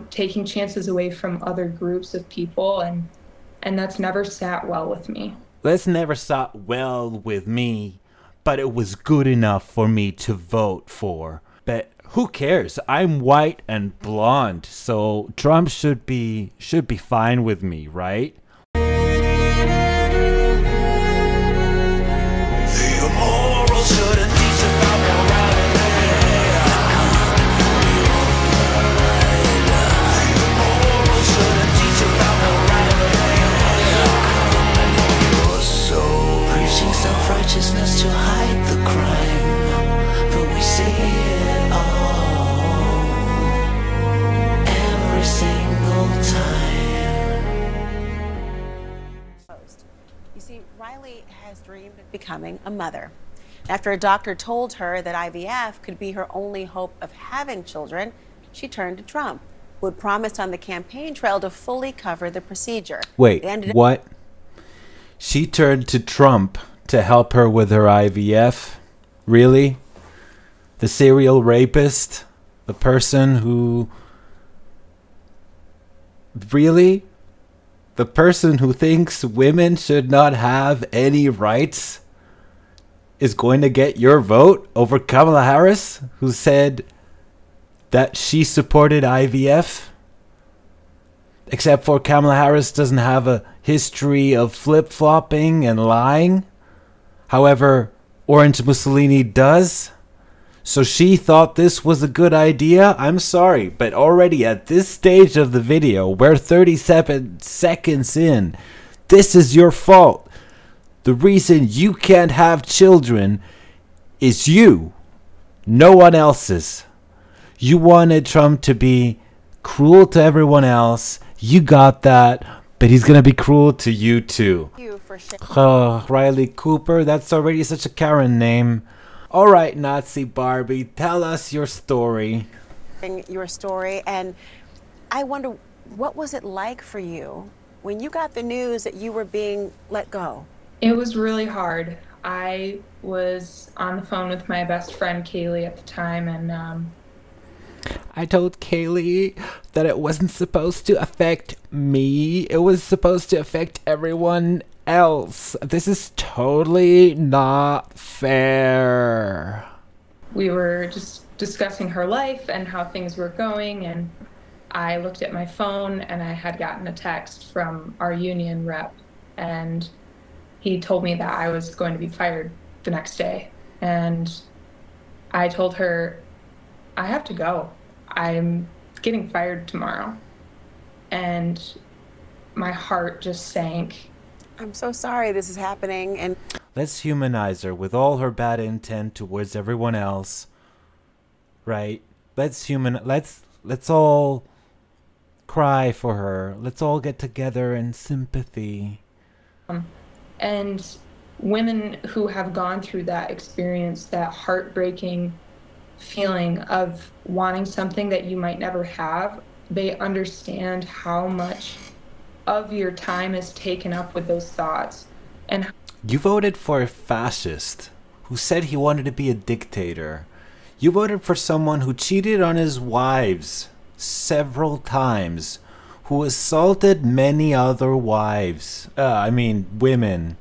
taking chances away from other groups of people, and that's never sat well with me. This never sat well with me, but it was good enough for me to vote for. But who cares? I'm white and blonde, so Trump should be fine with me, right? Righteousness to hide the crime, but we see it all every single time. You see, Riley has dreamed of becoming a mother. After a doctor told her that IVF could be her only hope of having children, she turned to Trump, who had promised on the campaign trail to fully cover the procedure. Wait, what? She turned to Trump to help her with her IVF? Really? The serial rapist? The person who... Really? The person who thinks women should not have any rights is going to get your vote over Kamala Harris, who said that she supported IVF? Except for Kamala Harris doesn't have a history of flip-flopping and lying. However, Orange Mussolini does. So she thought this was a good idea? I'm sorry, but already at this stage of the video, we're 37 seconds in. This is your fault. The reason you can't have children is you, no one else's. You wanted Trump to be cruel to everyone else. You got that. But he's going to be cruel to you too. Riley Cooper, that's already such a Karen name. Alright, Nazi Barbie, tell us your story. Your story, and I wonder, what was it like for you when you got the news that you were being let go? It was really hard. I was on the phone with my best friend Kaylee at the time, and I told Kaylee that it wasn't supposed to affect me. It was supposed to affect everyone else. This is totally not fair. we were just discussing her life and how things were going, and I looked at my phone and I had gotten a text from our union rep, and he told me that I was going to be fired the next day. And I told her, I have to go. I'm getting fired tomorrow. And my heart just sank. I'm so sorry this is happening. And let's humanize her with all her bad intent towards everyone else. Right? Let's all cry for her. Let's all get together in sympathy. And women who have gone through that experience, that heartbreaking feeling of wanting something that you might never have, they understand how much of your time is taken up with those thoughts. And you voted for a fascist who said he wanted to be a dictator. You voted for someone who cheated on his wives several times, who assaulted many other wives. Women.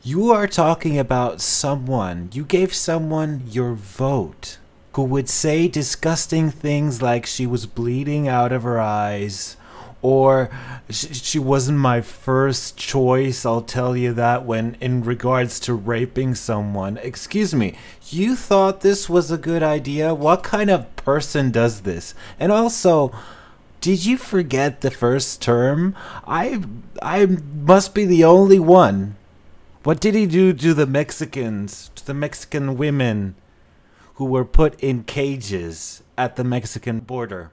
You are talking about someone, you gave someone your vote, who would say disgusting things like she was bleeding out of her eyes, or she wasn't my first choice, I'll tell you that, when in regards to raping someone. Excuse me, you thought this was a good idea? What kind of person does this? And also, did you forget the first term? I must be the only one. What did he do to the Mexicans, to the Mexican women who were put in cages at the Mexican border?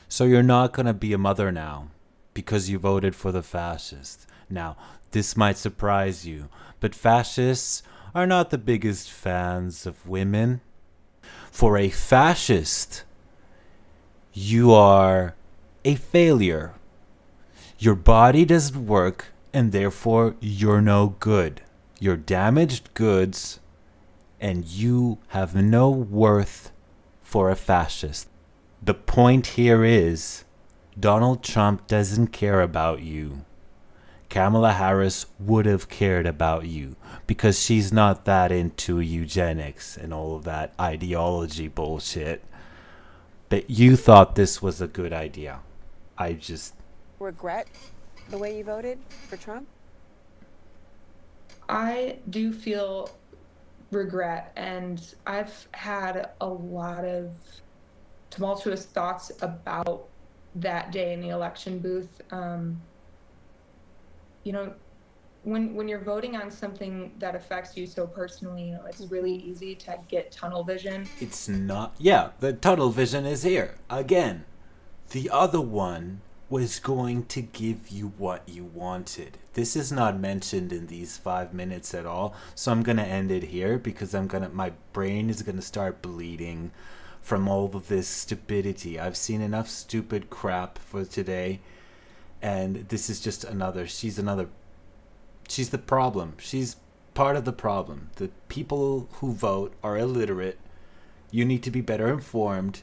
So you're not going to be a mother now because you voted for the fascists. Now, this might surprise you, but fascists are not the biggest fans of women. For a fascist, you are a failure. Your body doesn't work, and therefore you're no good. You're damaged goods, and you have no worth for a fascist. The point here is Donald Trump doesn't care about you. Kamala Harris would have cared about you because she's not that into eugenics and all of that ideology bullshit. But you thought this was a good idea. I just... Regret the way you voted for Trump? I do feel regret, and I've had a lot of tumultuous thoughts about that day in the election booth. You know, when you're voting on something that affects you so personally, you know, it's really easy to get tunnel vision. It's not... Yeah, the tunnel vision is here. Again, the other one was going to give you what you wanted. This is not mentioned in these 5 minutes at all, so I'm going to end it here because my brain is going to start bleeding from all of this stupidity. I've seen enough stupid crap for today, and this is just she's the problem. She's part of the problem. The people who vote are illiterate. You need to be better informed.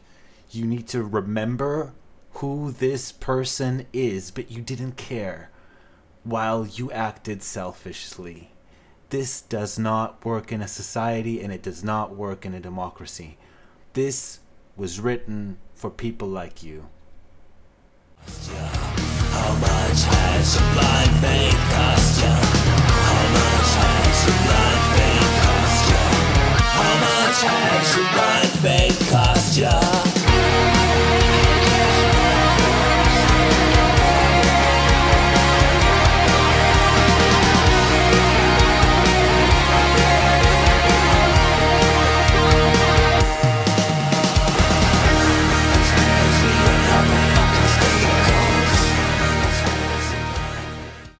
You need to remember who this person is, but you didn't care while you acted selfishly. This does not work in a society, and it does not work in a democracy. This was written for people like you. How much has your blind faith cost you? How much has your blind faith cost you? How much has your blind faith cost you?